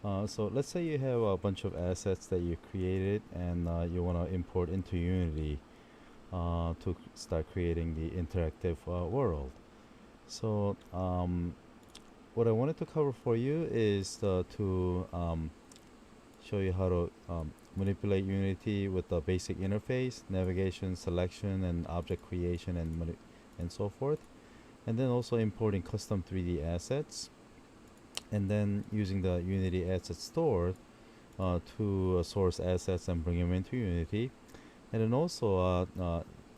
So let's say you have a bunch of assets that you created and you want to import into Unity to start creating the interactive world. So what I wanted to cover for you is to show you how to manipulate Unity with the basic interface, navigation, selection, and object creation, and so forth. And then also importing custom 3D assets, and then using the Unity Asset Store to source assets and bring them into Unity. And then also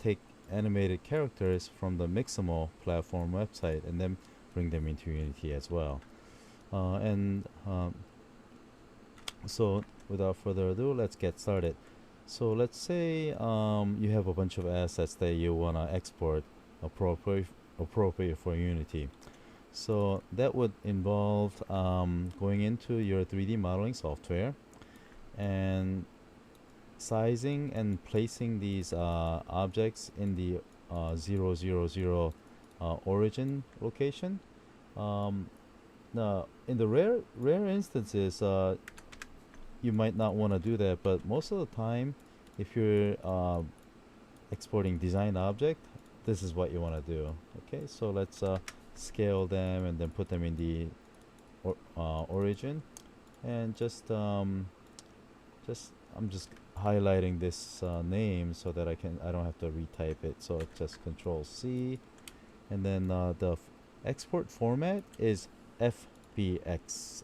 take animated characters from the Mixamo platform website and then bring them into Unity as well. And so without further ado, let's get started. So let's say you have a bunch of assets that you want to export appropriate for Unity. So that would involve going into your 3D modeling software and sizing and placing these objects in the 000 origin location. Now, in the rare instances, you might not want to do that, but most of the time, if you're exporting design object, this is what you want to do. Okay, so let's scale them and then put them in the origin, and I'm just highlighting this name so that I don't have to retype it. So just Control C, and then the export format is FBX.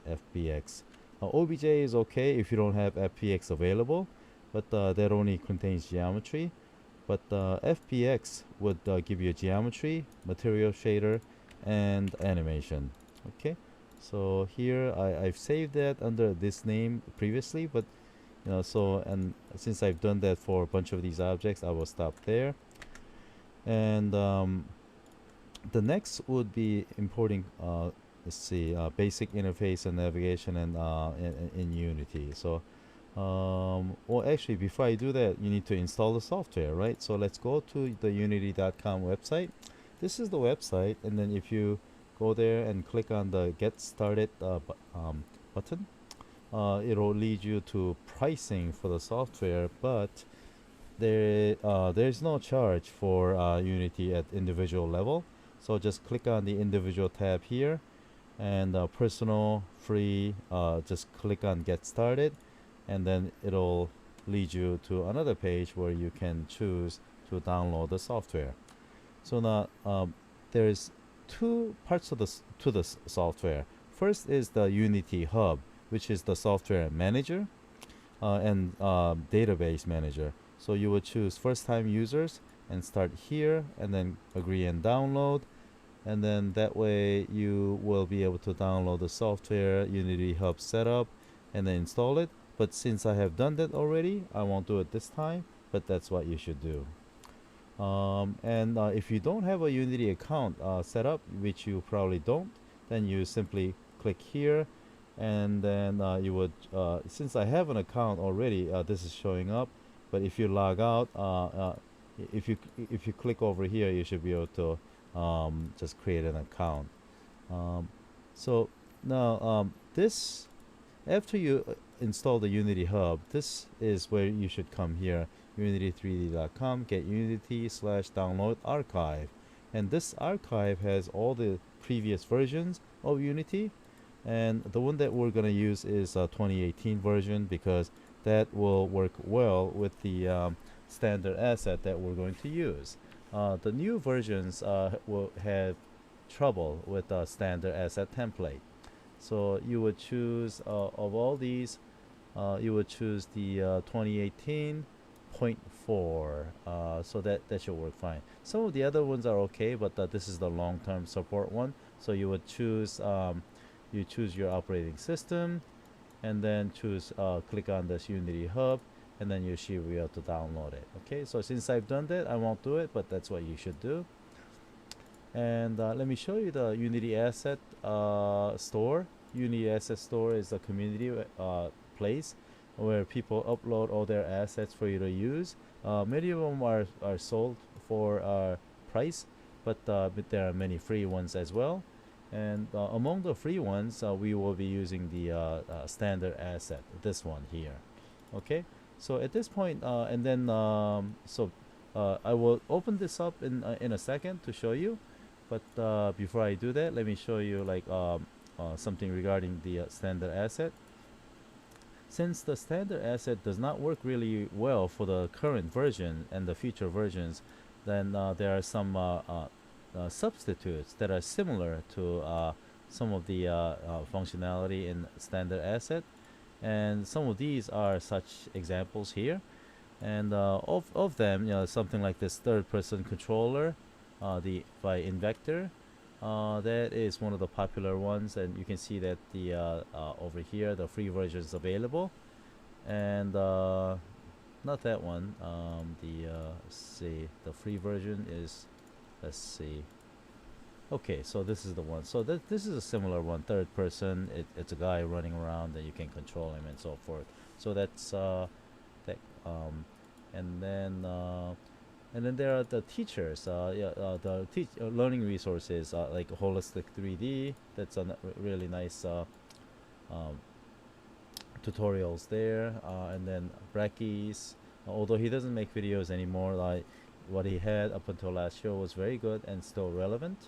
OBJ is okay if you don't have FBX available, but that only contains geometry. But FBX would give you geometry, material shader, and animation. Okay, so here I've saved that under this name previously, but so, and since I've done that for a bunch of these objects, I will stop there. And the next would be importing let's see, basic interface and navigation and in Unity. So well, actually, before I do that, you need to install the software, right? So let's go to the unity.com website. This is the website, and then if you go there and click on the Get Started button, it'll lead you to pricing for the software, but there's no charge for Unity at individual level. So just click on the individual tab here, and personal free, just click on Get Started, and then it'll lead you to another page where you can choose to download the software. So now there's two parts of to the software. First is the Unity Hub, which is the software manager and database manager. So you would choose first-time users and start here, and then agree and download, and then that way you will be able to download the software, Unity Hub setup, and then install it. But since I have done that already, I won't do it this time, but that's what you should do. And if you don't have a Unity account set up, which you probably don't, then you simply click here, and then you would, since I have an account already, this is showing up. But if you log out, if you click over here, you should be able to just create an account. So now this, after you install the Unity Hub, this is where you should come here, unity3d.com, get unity/download archive. And this archive has all the previous versions of Unity, and the one that we're going to use is 2018 version, because that will work well with the standard asset that we're going to use. The new versions will have trouble with the standard asset template. So you would choose of all these, you would choose the 2018.4, so that should work fine. Some of the other ones are okay, but this is the long-term support one. So you would choose you choose your operating system, and then choose click on this Unity Hub, and then you should be able to download it. Okay, so since I've done that, I won't do it, but that's what you should do. And let me show you the Unity Asset Store. Unity Asset Store is a community place where people upload all their assets for you to use. Many of them are sold for price, but there are many free ones as well. And among the free ones, we will be using the standard asset, this one here. Okay, so at this point, and then I will open this up in a second to show you. But before I do that, let me show you like something regarding the standard asset. Since the standard asset does not work really well for the current version and the future versions, then there are some substitutes that are similar to some of the functionality in standard asset. And some of these are such examples here. And of them, something like this third-person controller, the by Invector, that is one of the popular ones, and you can see that the over here the free version is available, and not that one. Let's see, the free version is, let's see. Okay, so this is the one. So this is a similar one, third person. It's a guy running around and you can control him and so forth. So that's that. And then there are the teachers, the learning resources like Holistic 3D. That's a really nice tutorials there. And then Bracky's, although he doesn't make videos anymore, like what he had up until last show was very good and still relevant.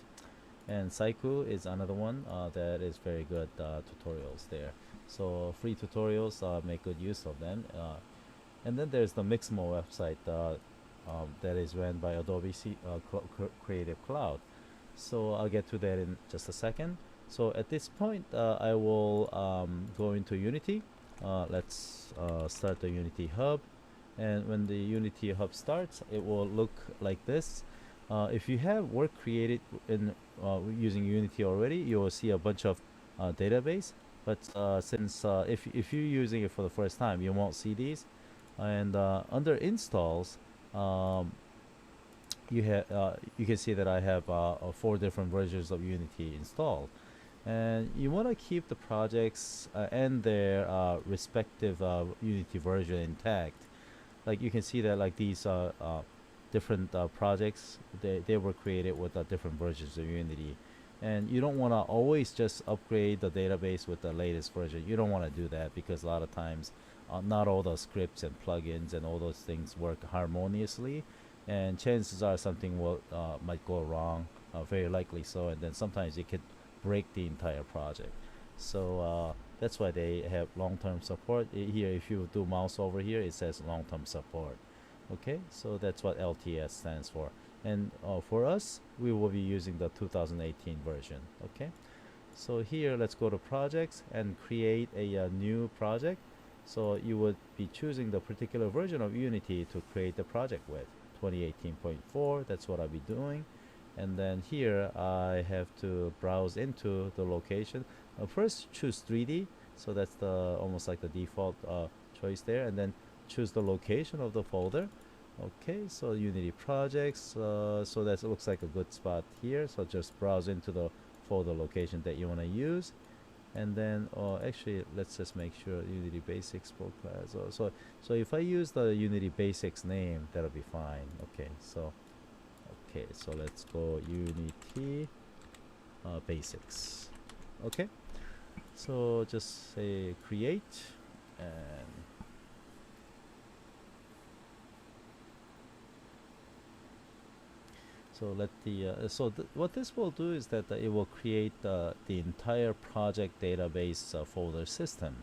And Saiku is another one that is very good tutorials there. So free tutorials, make good use of them. And then there's the Mixamo website that is ran by Adobe Creative Cloud. So I'll get to that in just a second. So at this point, I will go into Unity. Let's start the Unity Hub. And when the Unity Hub starts, it will look like this. If you have work created in using Unity already, you will see a bunch of database. But since if you're using it for the first time, you won't see these. And under installs, you can see that I have 4 different versions of Unity installed. And you want to keep the projects and their respective Unity version intact. Like you can see that like these different projects, they were created with different versions of Unity. And you don't want to always just upgrade the database with the latest version. You don't want to do that because a lot of times not all the scripts and plugins and all those things work harmoniously, and chances are something will might go wrong, very likely so, and then sometimes it could break the entire project. So that's why they have long-term support. Here, if you do mouse over here, it says long-term support. Okay, so that's what LTS stands for. And for us, we will be using the 2018 version. Okay, so here let's go to projects and create a new project. So you would be choosing the particular version of Unity to create the project with. 2018.4, that's what I'll be doing. And then here I have to browse into the location. First choose 3D, so that's the almost like the default choice there, and then choose the location of the folder. Okay, so Unity projects, so that looks like a good spot here. So just browse into the folder location that you want to use, and then actually let's just make sure Unity Basics full class. So if I use the Unity Basics name, that'll be fine. Okay, so let's go Unity Basics. Okay, so just say create, and so let the what this will do is that it will create the entire project database folder system,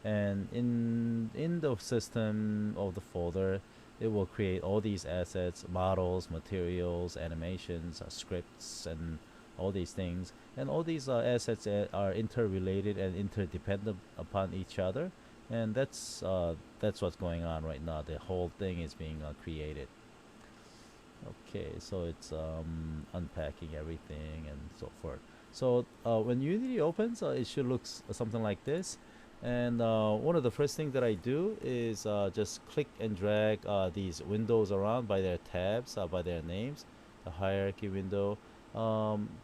and in the system of the folder, it will create all these assets, models, materials, animations, scripts, and all these things. And all these assets are interrelated and interdependent upon each other, and that's what's going on right now. The whole thing is being created. Okay, so it's unpacking everything and so forth. So when Unity opens, it should look something like this. And one of the first things that I do is just click and drag these windows around by their tabs, by their names, the hierarchy window,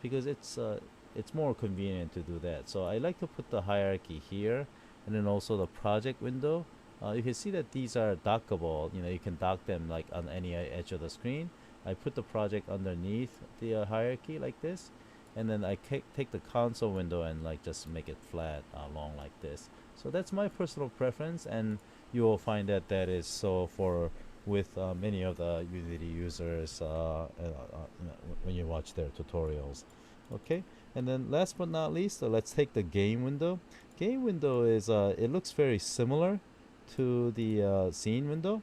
because it's more convenient to do that. So I like to put the hierarchy here, and then also the project window. You can see that these are dockable. You can dock them like on any edge of the screen. I put the project underneath the hierarchy like this, and then I take the console window and like just make it flat long like this. So that's my personal preference, and you will find that that is so for with many of the Unity users when you watch their tutorials. Okay, and then last but not least, let's take the game window. Game window is it looks very similar to the scene window,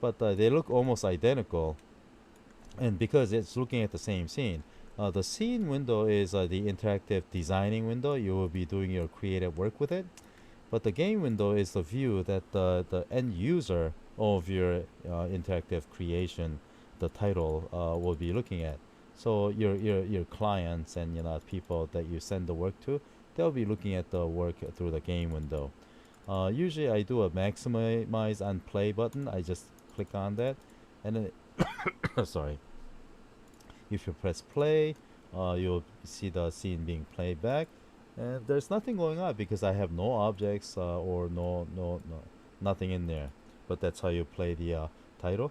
but they look almost identical. And because it's looking at the same scene, the scene window is the interactive designing window. You will be doing your creative work with it. But the game window is the view that the end user of your interactive creation, the title, will be looking at. So your clients and people that you send the work to, they'll be looking at the work through the game window. Usually I do a maximize and play button. I just click on that, and then sorry. If you press play, you'll see the scene being played back. And there's nothing going on because I have no objects or no nothing in there. But that's how you play the title.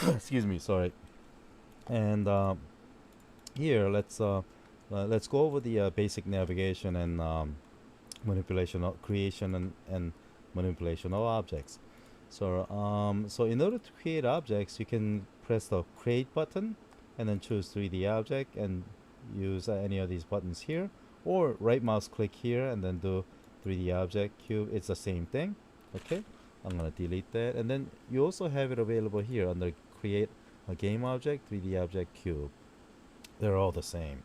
Excuse me, sorry. And here let's go over the basic navigation and manipulation of creation and manipulation of objects. So in order to create objects, you can press the create button and then choose 3D object and use any of these buttons here, or right mouse click here and then do 3D object cube. It's the same thing. Okay, I'm gonna delete that, and then you also have it available here under create a game object, 3D object, cube. They're all the same.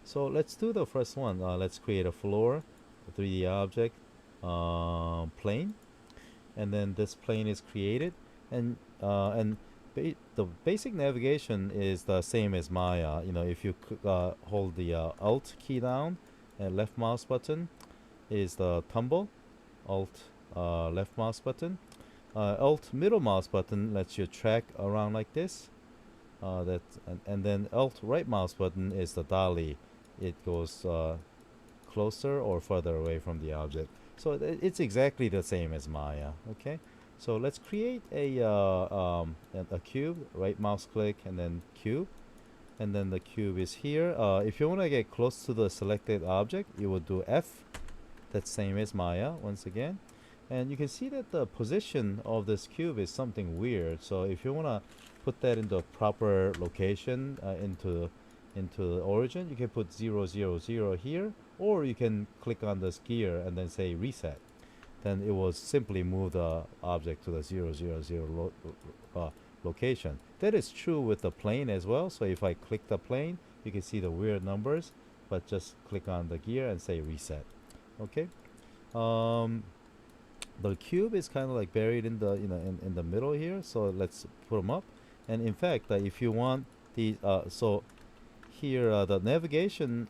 So let's do the first one. Let's create a floor, a 3D object, plane, and then this plane is created, and the basic navigation is the same as Maya. If you hold the Alt key down and left mouse button is the tumble. Alt left mouse button. Alt middle mouse button lets you track around like this. And then Alt right mouse button is the dolly. It goes closer or further away from the object. So it's exactly the same as Maya. Okay. So let's create a cube. Right mouse click and then cube, and then the cube is here. If you want to get close to the selected object, you would do F. That's same as Maya once again, and you can see that the position of this cube is something weird. So if you want to put that into a proper location into the origin, you can put 0, 0, 0 here, or you can click on this gear and then say reset. Then it will simply move the object to the 0, 0, 0 location. That is true with the plane as well. So if I click the plane, you can see the weird numbers, but just click on the gear and say reset. Okay. The cube is kind of like buried in the in the middle here. So let's put them up. And in fact, if you want the so here the navigation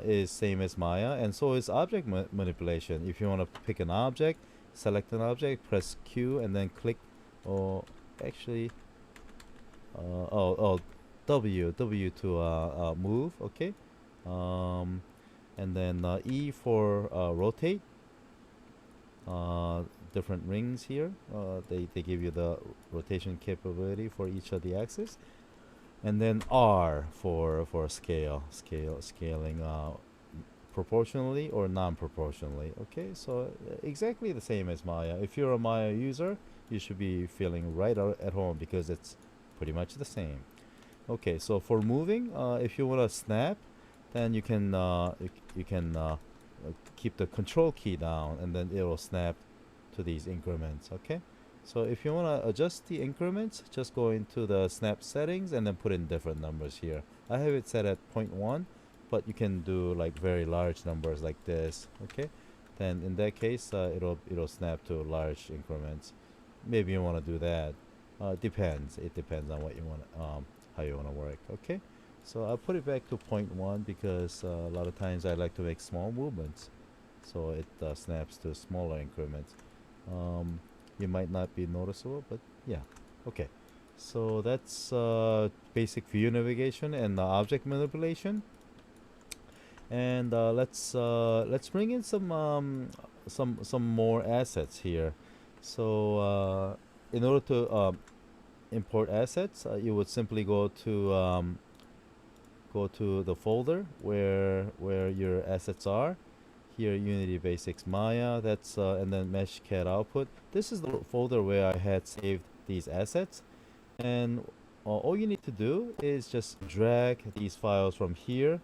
is same as Maya, and so is object manipulation. If you want to pick an object, select an object, press Q and then click, or actually W to move. Okay. And then E for rotate. Different rings here. They give you the rotation capability for each of the axes. And then R for scaling proportionally or non-proportionally. Okay, so exactly the same as Maya. If you're a Maya user, you should be feeling right at home because it's pretty much the same. Okay, so for moving, if you want to snap, then you can keep the control key down, and then it will snap to these increments. Okay. So if you want to adjust the increments, just go into the snap settings and then put in different numbers here. I have it set at 0.1, but you can do like very large numbers like this. Okay, then in that case, it'll snap to large increments. Maybe you want to do that. Depends. It depends on what you want, how you want to work. Okay, so I'll put it back to 0.1 because a lot of times I like to make small movements, so it snaps to smaller increments. You might not be noticeable, but yeah. Okay, so that's basic view navigation and object manipulation. And let's bring in some more assets here. So in order to import assets, you would simply go to go to the folder where your assets are. Here, Unity Basics Maya. That's and then Mesh CAD output. This is the folder where I had saved these assets, and all you need to do is just drag these files from here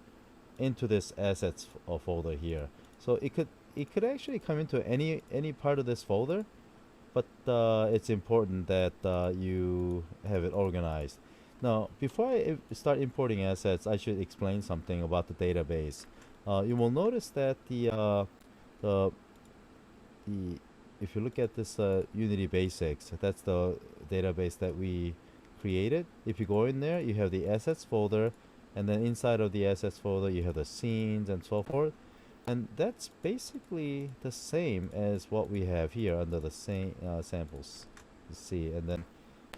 into this assets folder here. So it could actually come into any part of this folder, but it's important that you have it organized. Now, before I start importing assets, I should explain something about the database. You will notice that the if you look at this Unity Basics, that's the database that we created. If you go in there, you have the assets folder, and then inside of the assets folder, you have the scenes and so forth. And that's basically the same as what we have here under the same samples. You see, and then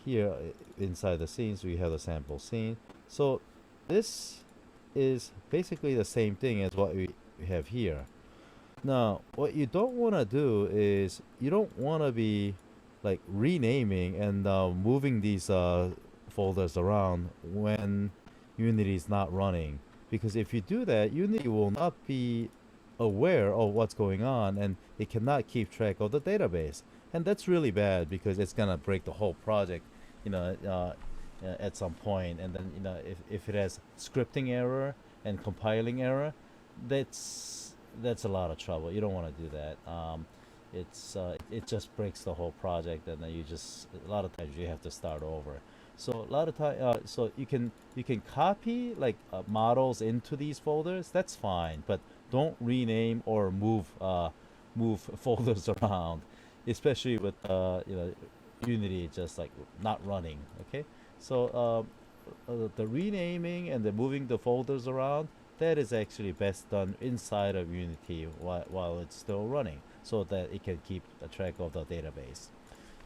here inside the scenes, we have the sample scene. So this is basically the same thing as what we have here. Now, what you don't want to do is you don't want to be like renaming and moving these folders around when Unity is not running, because if you do that, Unity will not be aware of what's going on and it cannot keep track of the database, and that's really bad because it's gonna break the whole project, at some point. And then if it has scripting error and compiling error, that's a lot of trouble. You don't want to do that. It just breaks the whole project, and then a lot of times you have to start over. So a lot of time, so you can copy like models into these folders. That's fine, but don't rename or move folders around, especially with Unity just like not running. Okay, so the renaming and the moving the folders around, that is actually best done inside of Unity while it's still running, so that it can keep a track of the database.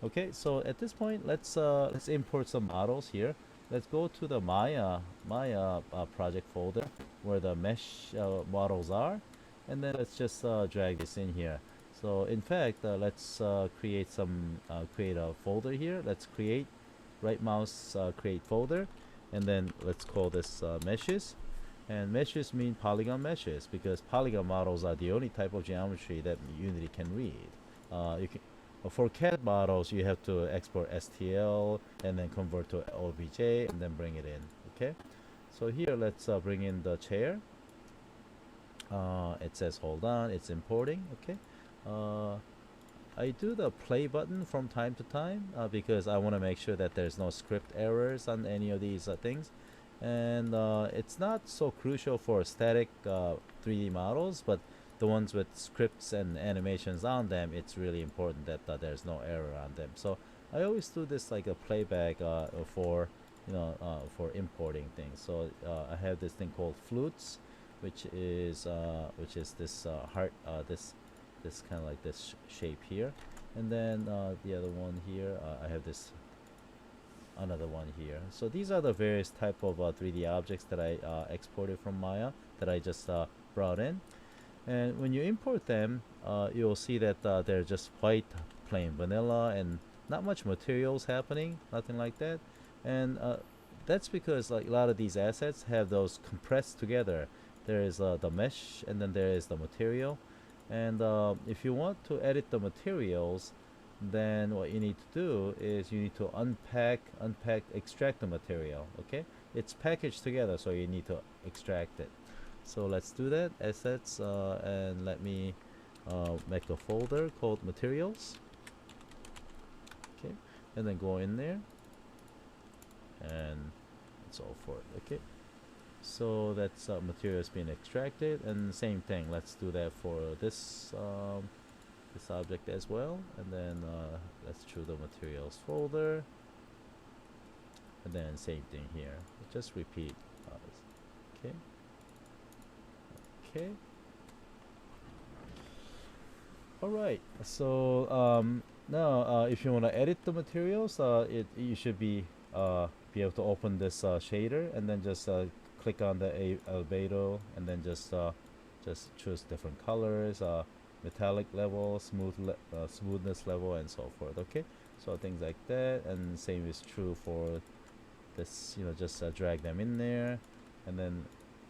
Okay, so at this point, let's import some models here. Let's go to the Maya project folder where the mesh models are, and then let's just drag this in here. So in fact, let's create a folder here. Let's create, right mouse, create folder, and then let's call this meshes. And meshes mean polygon meshes, because polygon models are the only type of geometry that Unity can read. For CAD models, you have to export STL and then convert to OBJ and then bring it in. Okay, so here let's bring in the chair. It says hold on, it's importing. Okay, I do the play button from time to time because I want to make sure that there's no script errors on any of these things. And it's not so crucial for static 3D models, but the ones with scripts and animations on them, it's really important that there's no error on them. So I always do this like a playback for importing things. So I have this thing called flutes, which is this heart, this kind of like this shape here, and then the other one here, I have this another one here. So these are the various type of 3D objects that I exported from Maya that I just brought in. And when you import them, you'll see that they're just white, plain vanilla, and not much materials happening, nothing like that. And that's because like a lot of these assets have those compressed together. There is the mesh, and then there is the material. And if you want to edit the materials, then what you need to do is you need to unpack, extract the material. Okay, it's packaged together, so you need to extract it. So let's do that. Assets, and let me make a folder called materials. Okay, and then go in there and so forth. Okay, so that's materials being extracted, and same thing, let's do that for this this object as well. And then let's choose the materials folder, and then same thing here, just repeat. Okay. Okay. All right. So now, if you want to edit the materials, you should be able to open this shader, and then just click on the albedo, and then just choose different colors, metallic level, smoothness level, and so forth. Okay. So things like that, and same is true for this. Just drag them in there. and then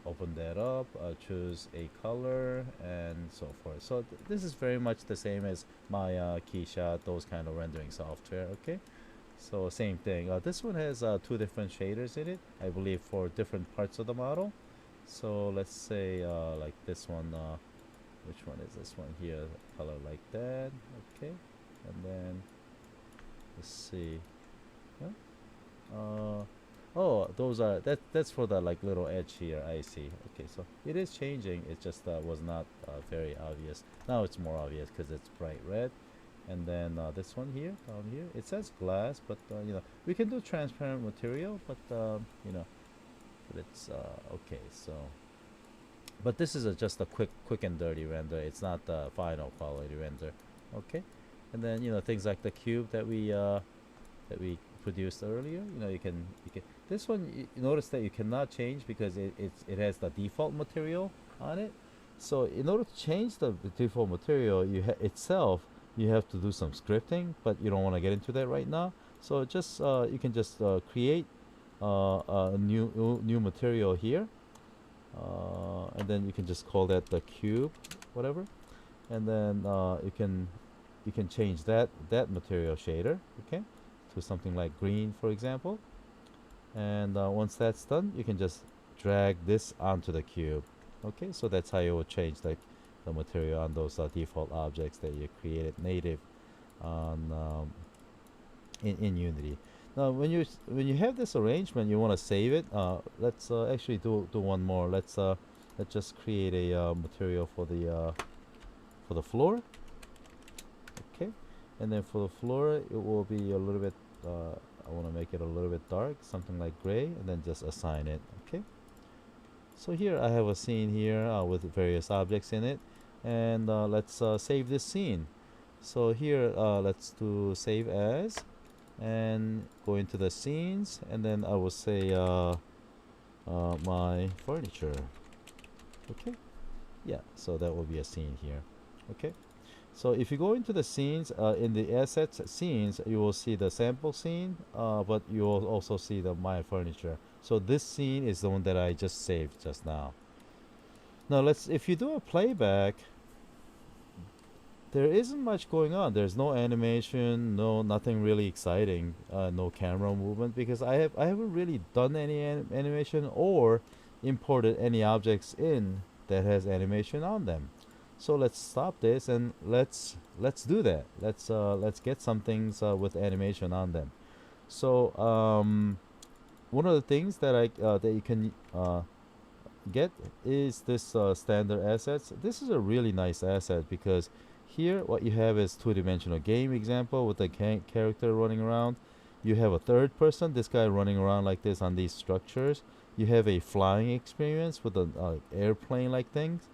open that up, choose a color and so forth. So this is very much the same as Maya, Keyshot, those kind of rendering software. Okay, so same thing. This one has two different shaders in it, I believe, for different parts of the model. So let's say like this one, which one is this one here, color like that. Okay, and then let's see. Huh? Oh, those are that's for the like little edge here. I see. Okay, so it is changing. It just was not very obvious. Now it's more obvious because it's bright red. And then this one here, down here, it says glass, but you know, we can do transparent material, but you know, but it's okay. So, but this is just a quick and dirty render. It's not the final quality render. Okay, and then you know, things like the cube that we produced earlier. You know, you can this one, you notice that you cannot change because it has the default material on it. So in order to change the default material, itself, you have to do some scripting, but you don't want to get into that right now. So just you can just create a new material here, and then you can just call that the cube, whatever, and then you can change that material shader, okay, to something like green, for example. And once that's done, you can just drag this onto the cube. Okay, so that's how you will change the material on those default objects that you created native on in Unity. Now, when you have this arrangement, you want to save it. Let's actually do one more. Let's just create a material for the floor. Okay, and then for the floor, it will be a little bit. I want to make it a little bit dark, something like gray, and then just assign it. Okay. So here I have a scene here with various objects in it, and let's save this scene. So here let's do save as, and go into the scenes, and then I will say my furniture. Okay, yeah, so that will be a scene here. Okay, so if you go into the scenes, in the assets scenes, you will see the sample scene, but you will also see the my furniture. So this scene is the one that I just saved just now. Now if you do a playback, there isn't much going on. There's no animation, nothing really exciting, no camera movement, because I haven't really done any animation or imported any objects in that has animation on them. So let's stop this and let's do that. Let's get some things with animation on them. So one of the things that that you can get is this standard assets. This is a really nice asset because here what you have is two-dimensional game example with the character running around. You have a third person, this guy running around like this on these structures. You have a flying experience with an airplane like things,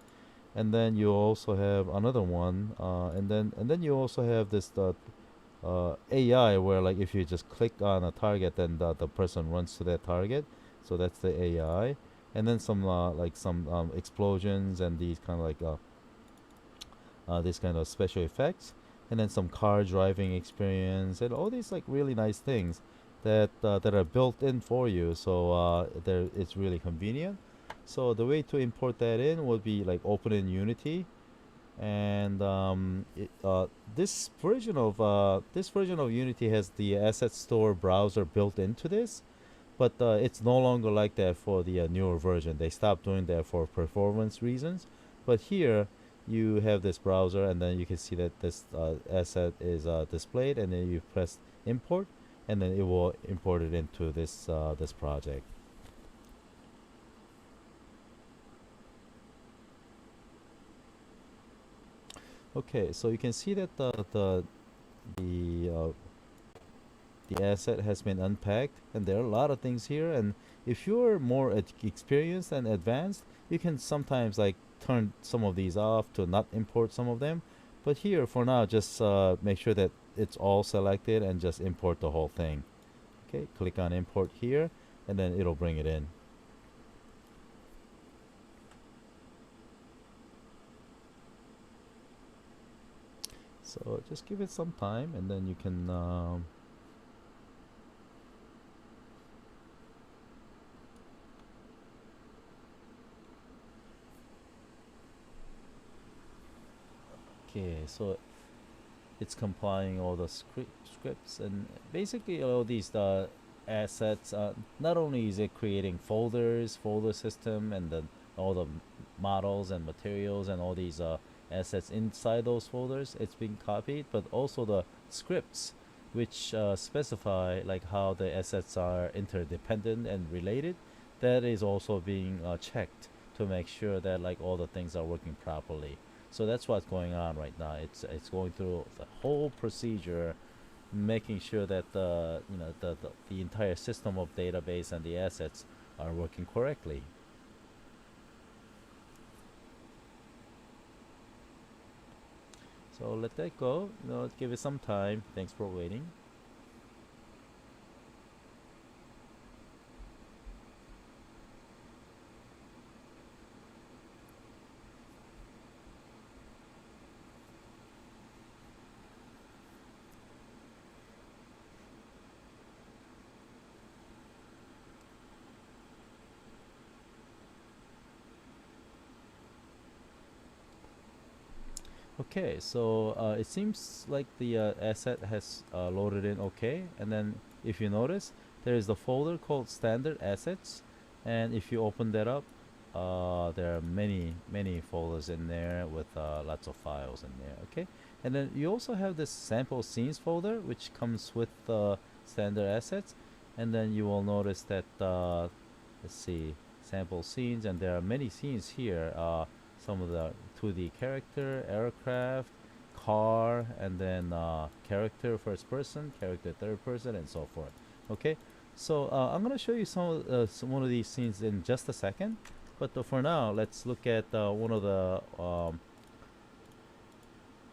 and then you also have another one, and then you also have this AI where like if you just click on a target, then the person runs to that target. So that's the AI, and then some like some explosions and these kind of like this kind of special effects, and then some car driving experience and all these like really nice things that that are built in for you. So it's really convenient. So the way to import that in would be like open in Unity, and this version of Unity has the Asset Store browser built into this, but it's no longer like that for the newer version. They stopped doing that for performance reasons. But here you have this browser, and then you can see that this asset is displayed, and then you press import, and then it will import it into this this project. Okay, so you can see that the the asset has been unpacked, and there are a lot of things here. And if you're more experienced and advanced, you can sometimes like turn some of these off to not import some of them. But here for now, just make sure that it's all selected and just import the whole thing. Okay, click on import here, and then it'll bring it in. So just give it some time, and then you can Okay, so it's complying all the scripts, and basically all these assets. Not only is it creating folder system, and then all the models and materials and all these assets inside those folders, it's being copied, but also the scripts, which specify like how the assets are interdependent and related. That is also being checked to make sure that like all the things are working properly. So that's what's going on right now. It's going through the whole procedure, making sure that the entire system of database and the assets are working correctly. So let that go. Give it some time. Thanks for waiting. Okay, so it seems like the asset has loaded in okay. And then if you notice, there is the folder called standard assets. And if you open that up, there are many folders in there with lots of files in there. Okay, and then you also have this sample scenes folder, which comes with standard assets. And then you will notice that let's see, sample scenes, and there are many scenes here. Some of the 2D character, aircraft, car, and then character first person, character third person, and so forth. Okay, so I'm gonna show you one of these scenes in just a second, but for now, let's look at one of the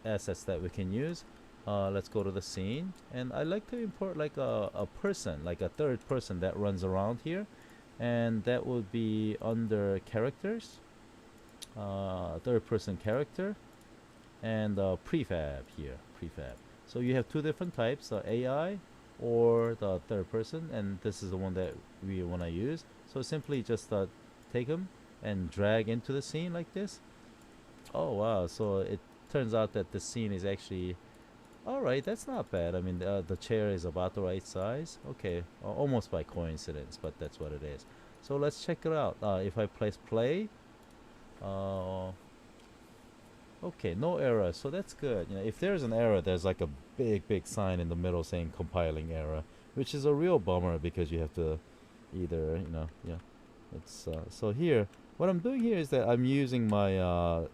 assets that we can use. Let's go to the scene, and I like to import like a person, like a third person that runs around here, and that would be under characters, third person character, and prefab here, prefab. So you have two different types, AI or the third person, and this is the one that we want to use. So simply just take them and drag into the scene like this. Oh wow, so it turns out that the scene is actually alright. That's not bad. I mean, the chair is about the right size. Okay, almost by coincidence, but that's what it is. So let's check it out. If I press play, okay, no error, so that's good. If there's an error, there's like a big sign in the middle saying compiling error, which is a real bummer because you have to either, yeah. It's so here, what I'm doing here is that I'm using my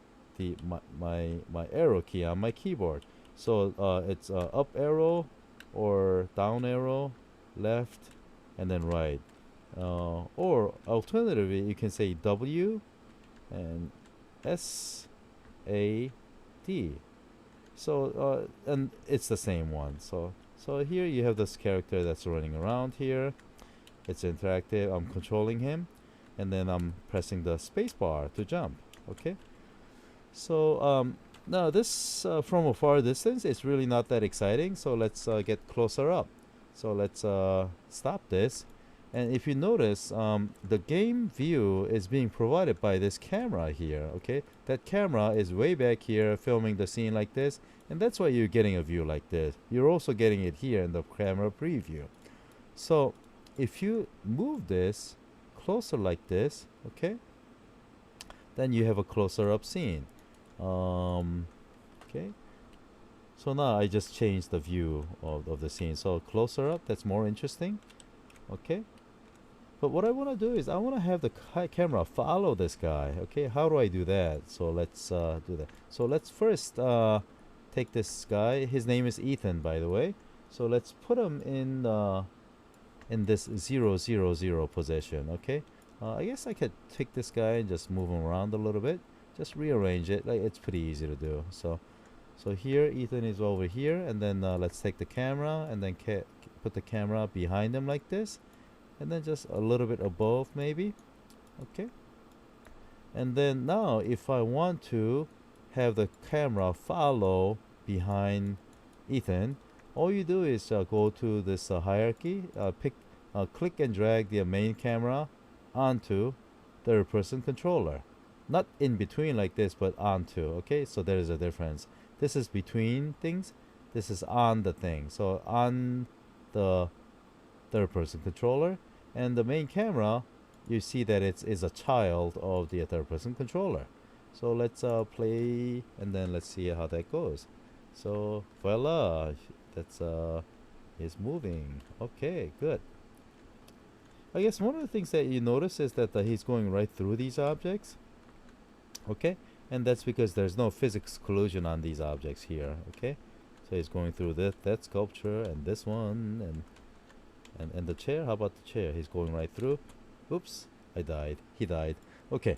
my arrow key on my keyboard. So it's up arrow or down arrow, left, and then right. Or alternatively, you can say W and S A D. So and it's the same one. So here you have this character that's running around here. It's interactive. I'm controlling him, and then I'm pressing the space bar to jump. Okay. So now this from a far distance, it's really not that exciting. So let's get closer up. So let's stop this. And if you notice, the game view is being provided by this camera here. Okay, that camera is way back here filming the scene like this, and that's why you're getting a view like this. You're also getting it here in the camera preview. So if you move this closer like this, okay, then you have a closer up scene. Okay, so now I just changed the view of the scene. So closer up, that's more interesting. Okay, but what I want to do is I want to have the camera follow this guy. Okay, how do I do that? So let's do that. So let's first take this guy. His name is Ethan, by the way. So let's put him in this 000 position. Okay, I guess I could take this guy and just move him around a little bit. Just rearrange it. Like, it's pretty easy to do. So here Ethan is over here, and then let's take the camera and then put the camera behind him like this, and then just a little bit above maybe. Okay, and then now if I want to have the camera follow behind Ethan, all you do is go to this hierarchy, click and drag the main camera onto third person controller, not in between like this, but onto. Okay, so there is a difference. this is between things, this is on the thing. So on the third person controller, and the main camera, you see that it is a child of the third person controller. So let's play, and then let's see how that goes. So voila, that's is moving. Okay, good. I guess one of the things that you notice is that he's going right through these objects. Okay, and that's because there's no physics collision on these objects here. Okay, so he's going through that sculpture and this one and the chair. How about the chair? He's going right through. Oops, I died. He died. Okay,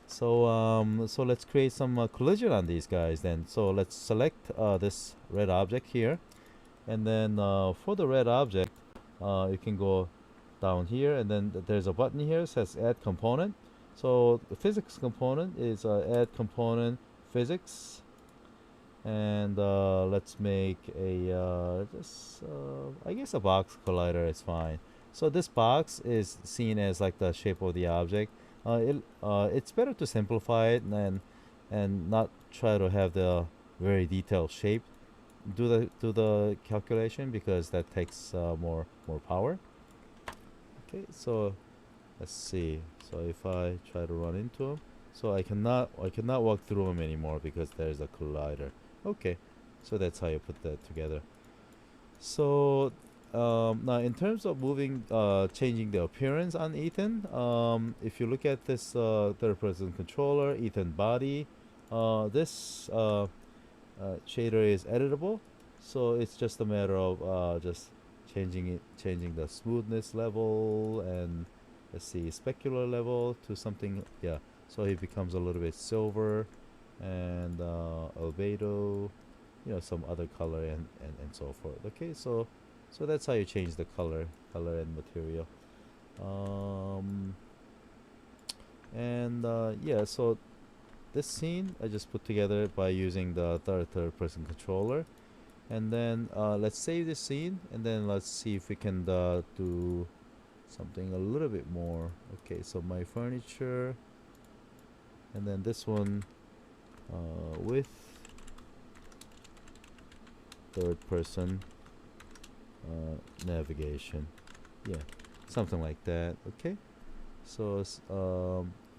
so let's create some collision on these guys then. So let's select this red object here, and then for the red object, you can go down here, and then there's a button here that says add component. So the physics component is add component physics, and let's make a just I guess a box collider is fine. So this box is seen as like the shape of the object. It's better to simplify it and not try to have the very detailed shape. Do the calculation, because that takes more power. Okay, so let's see. So if I try to run into him, so I cannot walk through him anymore because there's a collider. Okay, so that's how you put that together. So now in terms of moving, changing the appearance on Ethan, if you look at this third-person controller, Ethan body, this shader is editable. So it's just a matter of just changing the smoothness level, and let's see, specular level to something, yeah. So it becomes a little bit silver, and albedo, some other color, and so forth. Okay, so that's how you change the color and material. And yeah, so this scene I just put together by using the third person controller. And then let's save this scene, and then let's see if we can do something a little bit more. Okay, so my furniture, and then this one with third person navigation, yeah, something like that. Okay, so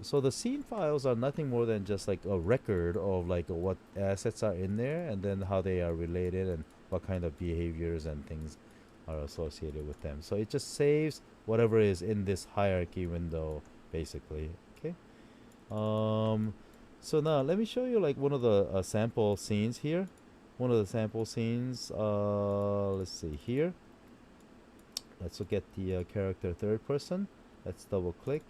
so the scene files are nothing more than just like a record of like what assets are in there, and then how they are related, and what kind of behaviors and things are associated with them. So it just saves whatever is in this hierarchy window, basically. Okay. So now let me show you like one of the sample scenes here. One of the sample scenes. Let's see here. Let's look at the character third person. Let's double click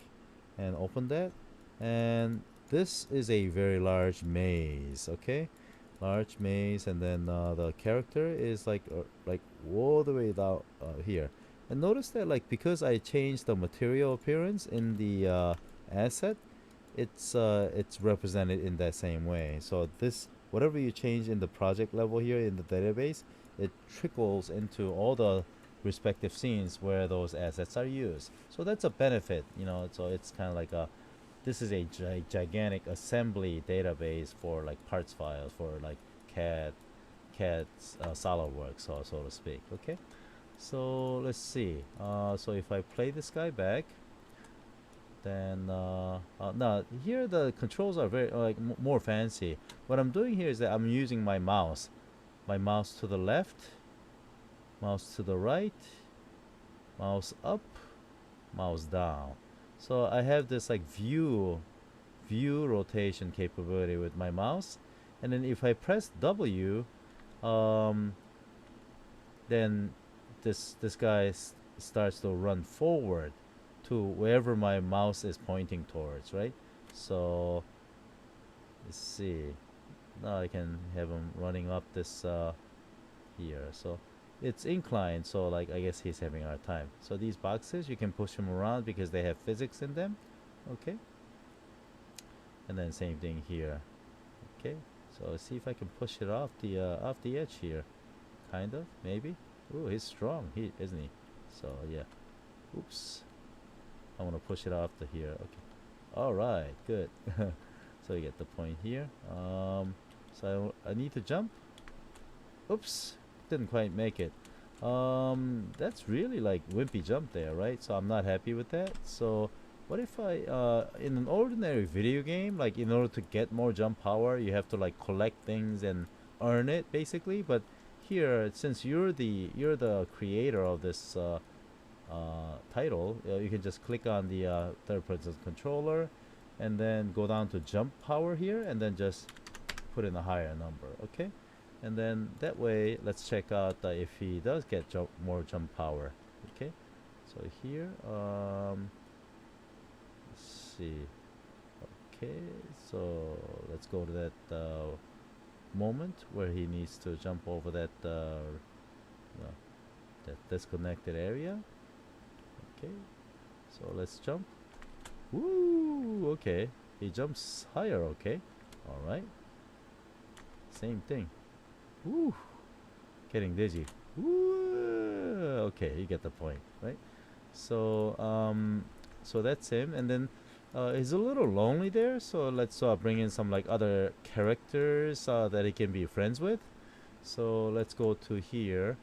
and open that. And this is a very large maze. Okay, large maze, and then the character is like all the way down here. And notice that like because I changed the material appearance in the asset, it's represented in that same way. So this, whatever you change in the project level here in the database, it trickles into all the respective scenes where those assets are used. So that's a benefit, so it's kind of like this is a gigantic assembly database for like parts files for like CAD's SolidWorks, so to speak. Okay, so let's see. So if I play this guy back, then now here the controls are very more fancy. What I'm doing here is that I'm using my mouse to the left, mouse to the right, mouse up, mouse down. So I have this like view rotation capability with my mouse, and then if I press W, then this guy starts to run forward to wherever my mouse is pointing towards, right? So let's see. Now I can have him running up this here. So it's inclined, so like I guess he's having a hard time. So these boxes, you can push them around because they have physics in them. Okay, and then same thing here. Okay, so let's see if I can push it off the edge here, kind of, maybe. Ooh, he's strong, isn't he? So yeah. Oops, I want to push it off to here. Okay, all right, good. So you get the point here. So I need to jump. Oops, didn't quite make it. That's really like wimpy jump there, right? So I'm not happy with that. So what if I, in an ordinary video game, like in order to get more jump power, you have to like collect things and earn it basically. But here, since you're the creator of this title, you can just click on the third-person controller, and then go down to jump power here, and then just put in a higher number, okay? And then that way, let's check out if he does get more jump power, okay? So here, let's see. Okay, so let's go to that moment where he needs to jump over that that disconnected area. Okay, so let's jump. Woo! Okay, he jumps higher. Okay, all right. Same thing. Woo! Getting dizzy. Woo! Okay, you get the point, right? So so that's him, and then he's a little lonely there. So let's bring in some like other characters that he can be friends with. So let's go to here.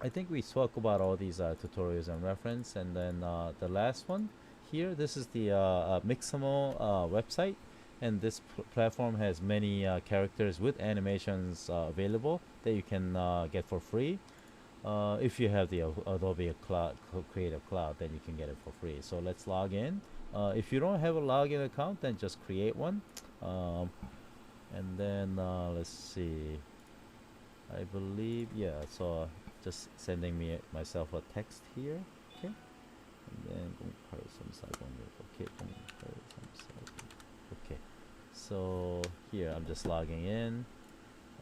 I think we spoke about all these tutorials and reference, and then the last one here, this is the Mixamo website, and this platform has many characters with animations available that you can get for free. If you have the Adobe Cloud Creative Cloud, then you can get it for free. So let's log in. If you don't have a login account, then just create one. And then let's see. I believe, yeah, so just sending myself a text here, okay? And then okay, okay. So here I'm just logging in,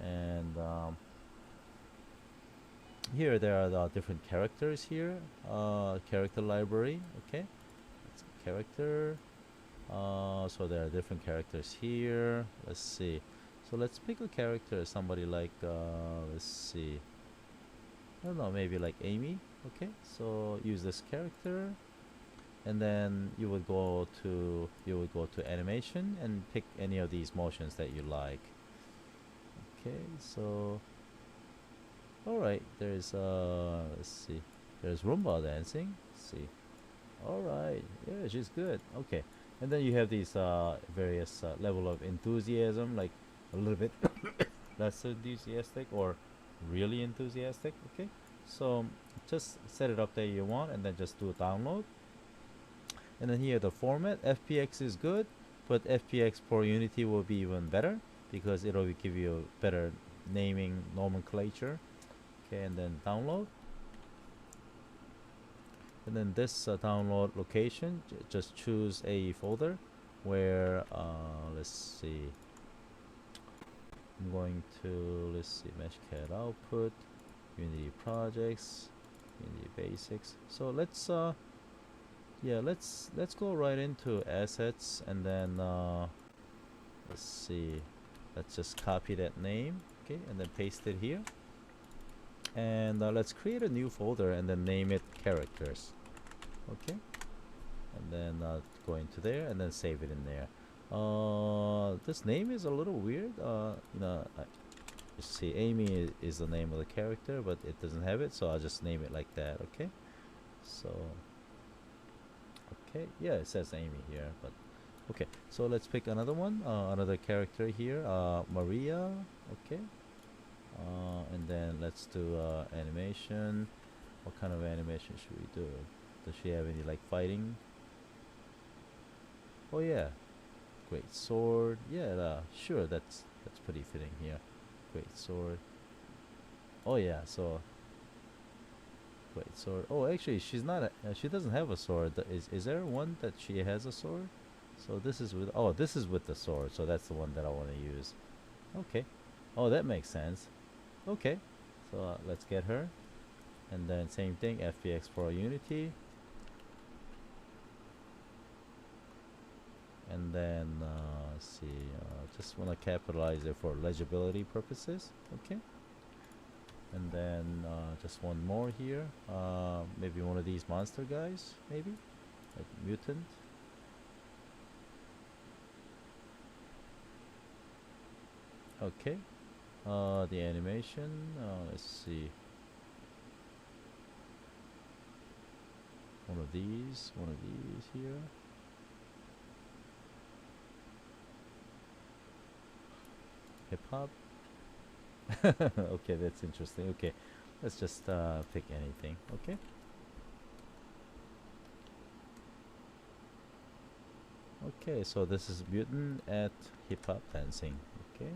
and here there are the different characters here, character library, okay? That's a character. So there are different characters here. Let's see. So let's pick a character, somebody like, let's see. I don't know, maybe like Amy. Okay, so use this character, and then you would go to animation and pick any of these motions that you like. Okay, so all right, there's let's see, there's Roomba dancing. Let's see, all right, yeah, she's good. Okay, and then you have these various level of enthusiasm, like a little bit less enthusiastic or really enthusiastic. Okay, so just set it up that you want, and then just do a download. And then here the format, FPX is good, but FPX for Unity will be even better because it'll give you better naming nomenclature. Okay, and then download. And then this download location, just choose a folder where let's see, I'm going to, let's see, Meshcat output, Unity projects, Unity basics. So let's yeah, let's go right into assets, and then let's see, let's just copy that name, okay, and then paste it here, and let's create a new folder and then name it characters, okay, and then go into there and then save it in there. This name is a little weird. You know, you see, Amy is the name of the character, but it doesn't have it, so I'll just name it like that. Okay, so okay, yeah, it says Amy here, but okay, so let's pick another one, another character here, Maria. Okay, and then let's do animation. What kind of animation should we do? Does she have any like fighting? Oh yeah, great sword. Yeah, sure, that's pretty fitting here. Great sword. Oh yeah, so great sword. Oh, actually, she's not. She doesn't have a sword. Is there one that she has a sword? So this is with. Oh, this is with the sword. So that's the one that I want to use. Okay. Oh, that makes sense. Okay. So let's get her, and then same thing. FBX for Unity. And then let's see, just want to capitalize it for legibility purposes. Okay, and then just one more here, maybe one of these monster guys, maybe like mutant. Okay. The animation. Let's see. One of these. One of these here. Hip hop. Okay, that's interesting. Okay, let's just pick anything. Okay. Okay, so this is mutant at hip hop dancing. Okay.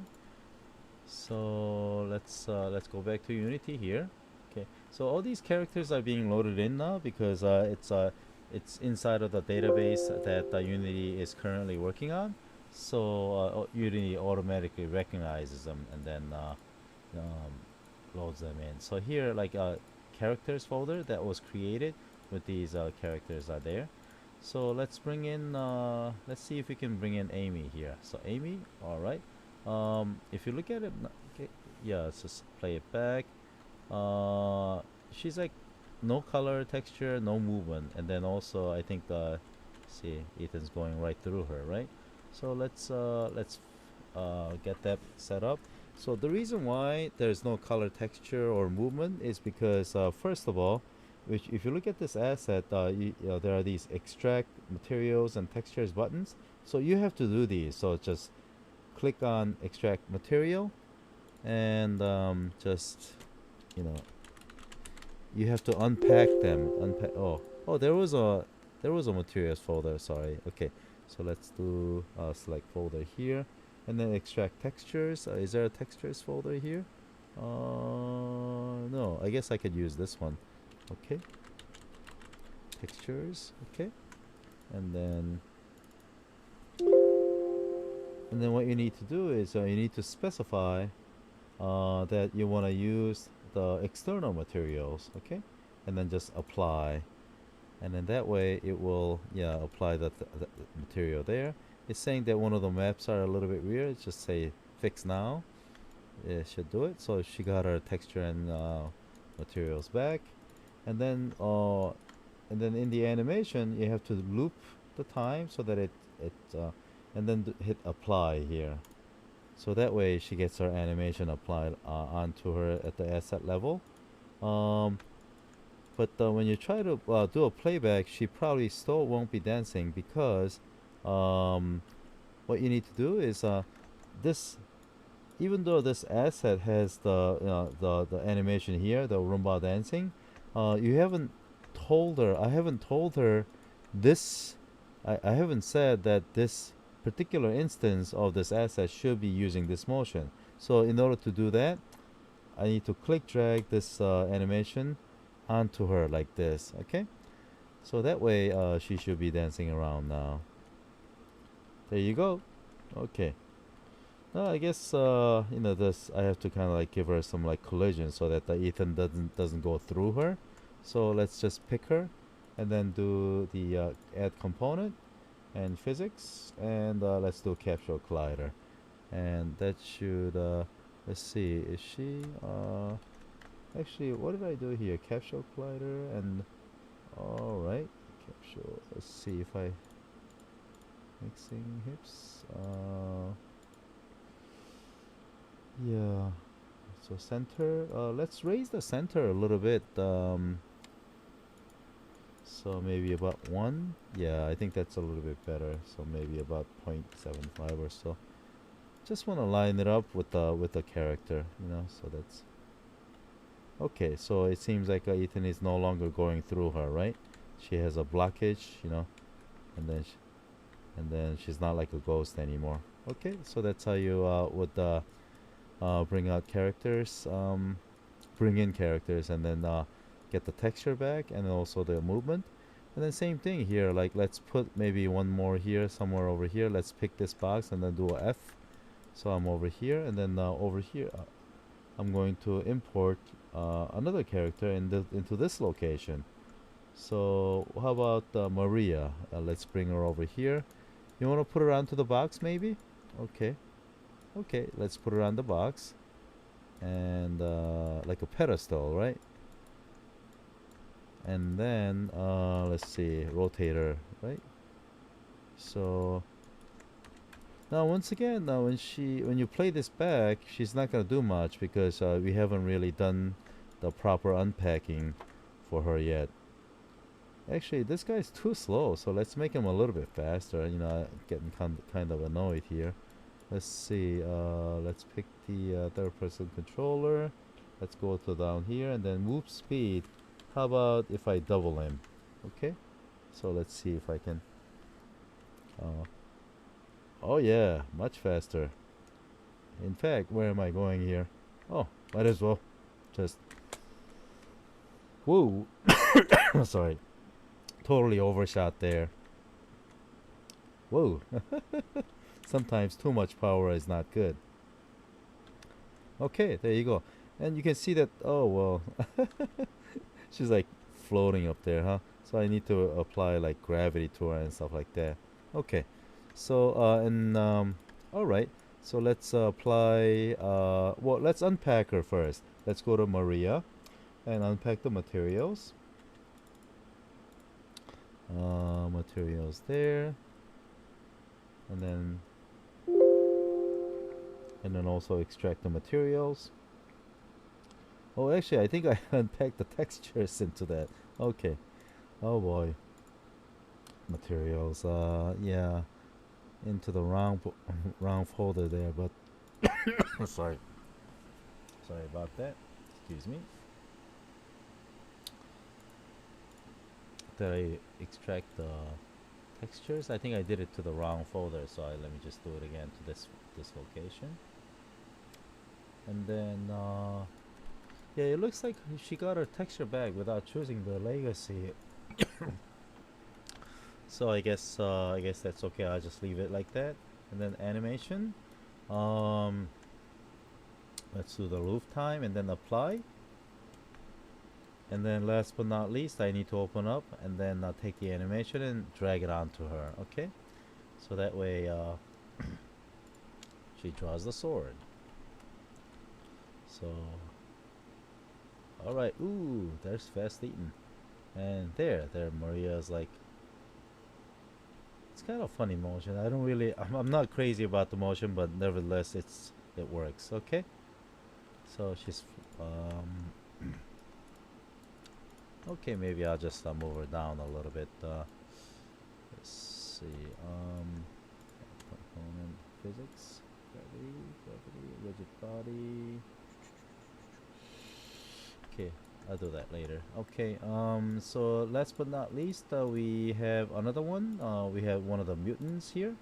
So let's go back to Unity here. Okay. So all these characters are being loaded in now because it's inside of the database that Unity is currently working on. So Unity automatically recognizes them and then um, loads them in. So here, like a characters folder that was created with these characters are there. So let's bring in. Let's see if we can bring in Amy here. So Amy, all right. If you look at it, okay, yeah, let's just play it back. She's like no color, texture, no movement, and then also I think see Ethan's going right through her, right? So let's get that set up. So the reason why there's no color, texture, or movement is because first of all, which if you look at this asset, there are these extract materials and textures buttons. So you have to do these. So just click on extract material and just you know you have to unpack them. Unpack. Oh, there was a materials folder. Sorry. Okay, so let's do select folder here, and then extract textures. Is there a textures folder here? No. I guess I could use this one. Okay. Textures. Okay, and then what you need to do is you need to specify that you want to use the external materials, okay, and then just apply, and then that way it will apply the material there. It's saying that one of the maps are a little bit weird. Just say fix now. It should do it. So she got her texture and materials back, and then in the animation you have to loop the time so that it and then hit apply here. So that way she gets her animation applied onto her at the asset level. Um, but when you try to do a playback, she probably still won't be dancing because um, what you need to do is this. Even though this asset has the animation here, the Roomba dancing, you haven't told her. I haven't told her this. I haven't said that this particular instance of this asset should be using this motion. So in order to do that, I need to click drag this animation onto her like this. Okay, so that way she should be dancing around now. There you go. Okay. No, I guess this I have to kind of like give her some like collision so that the Ethan doesn't go through her. So let's just pick her, and then do the add component and physics, and let's do capsule collider, and that should let's see, is she actually what did I do here? Capsule collider and all right, capsule. Let's see if I mixing hips. Yeah. So center. Let's raise the center a little bit. So maybe about 1. Yeah, I think that's a little bit better. So maybe about 0.75 or so. Just want to line it up with the character, So that's okay. So it seems like Ethan is no longer going through her, right? She has a blockage, and then she's not like a ghost anymore. Okay, so that's how you would bring out characters, bring in characters, and then get the texture back, and then also the movement. And then same thing here, like let's put maybe one more here, somewhere over here. Let's pick this box and then do a F. So I'm over here, and then over here I'm going to import another character into this location. So how about Maria? Let's bring her over here. You want to put her onto the box maybe? Okay. Okay, let's put her on the box, and like a pedestal, right? And then let's see, rotator, right? So Now, once again, now when you play this back, she's not gonna do much because we haven't really done the proper unpacking for her yet. Actually, this guy's too slow, so let's make him a little bit faster. You know, getting kind of annoyed here. Let's see. Let's pick the third-person controller. Let's go to down here and then move speed. How about if I double him? Okay. So let's see if I can. Uh, oh yeah, much faster. In fact, where am I going here? Oh, might as well just. Whoa. Sorry. Totally overshot there. Whoa. Sometimes too much power is not good. Okay, there you go. And you can see that, oh well, she's like floating up there, huh? So I need to apply like gravity to her and stuff like that. Okay, so all right. So let's apply. Well, let's unpack her first. Let's go to Maria, and unpack the materials. Materials there, and then also extract the materials. Oh, actually, I think I unpacked the textures into that. Okay. Oh boy. Materials. Yeah, into the round folder there. But sorry, sorry about that. Excuse me. Did I extract the textures? I think I did it to the wrong folder. So let me just do it again to this location. And then yeah, it looks like she got her texture back without choosing the legacy. So I guess that's okay. I'll just leave it like that. And then animation. Let's do the roof time and then apply. And then last but not least, I need to open up and then take the animation and drag it onto her. Okay, so that way she draws the sword. So, all right. Ooh, there's fast eating, and there, Maria's like. It's kind of funny motion. I don't really. I'm not crazy about the motion, but nevertheless, it works. Okay. So she's. Okay, maybe I'll just move her down a little bit. Let's see. Component physics, gravity, rigid body. Okay, I'll do that later. Okay. So last but not least, we have another one. We have one of the mutants here.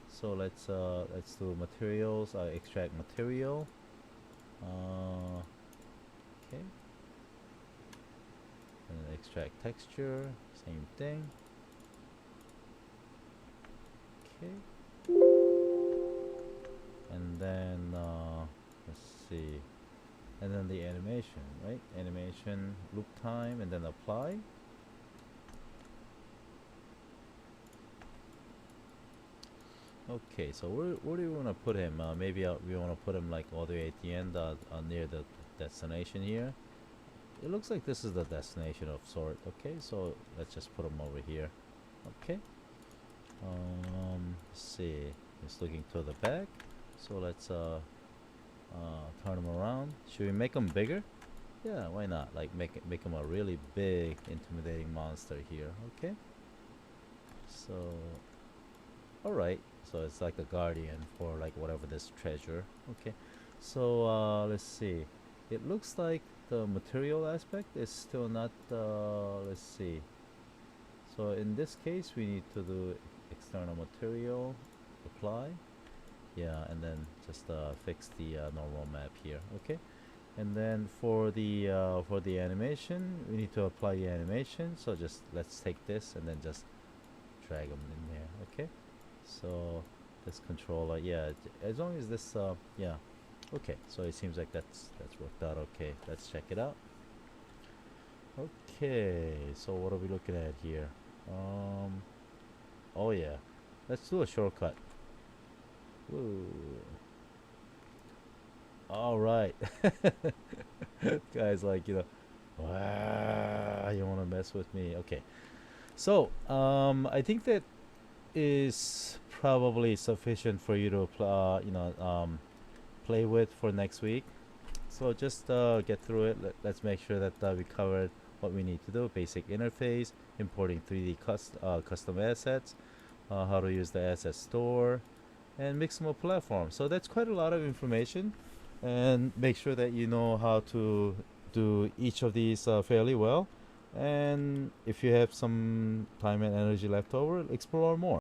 So let's do materials. Extract material. Okay. And extract texture, same thing. Okay. And then let's see. And then the animation, right? Animation, loop time, and then apply. Okay, so where do we want to put him? Maybe we want to put him like all the way at the end, near the destination here. It looks like this is the destination of sort. Okay, so let's just put him over here. Okay. Let's see. He's looking to the back. So let's turn him around. Should we make him bigger? Yeah, why not? Like make him a really big, intimidating monster here. Okay. So, all right. So it's like a guardian for like whatever this treasure. Okay. So let's see. It looks like the material aspect is still not. Let's see. So in this case, we need to do external material, apply. Yeah, and then just fix the normal map here. Okay. And then for the animation, we need to apply the animation. So just let's take this and then just drag them in there. Okay. So this controller, yeah, as long as this, yeah, okay. So it seems like that's worked out. Okay, let's check it out. Okay, so what are we looking at here? Oh yeah, let's do a shortcut. Woo. All right, guys, like wow, you want to mess with me? Okay, so I think that is probably sufficient for you to play with for next week. So just get through it. Let's make sure that we covered what we need to do: basic interface, importing 3D custom assets, how to use the asset store, and Mixamo platform. So that's quite a lot of information, and make sure that you know how to do each of these fairly well. And if you have some time and energy left over, explore more.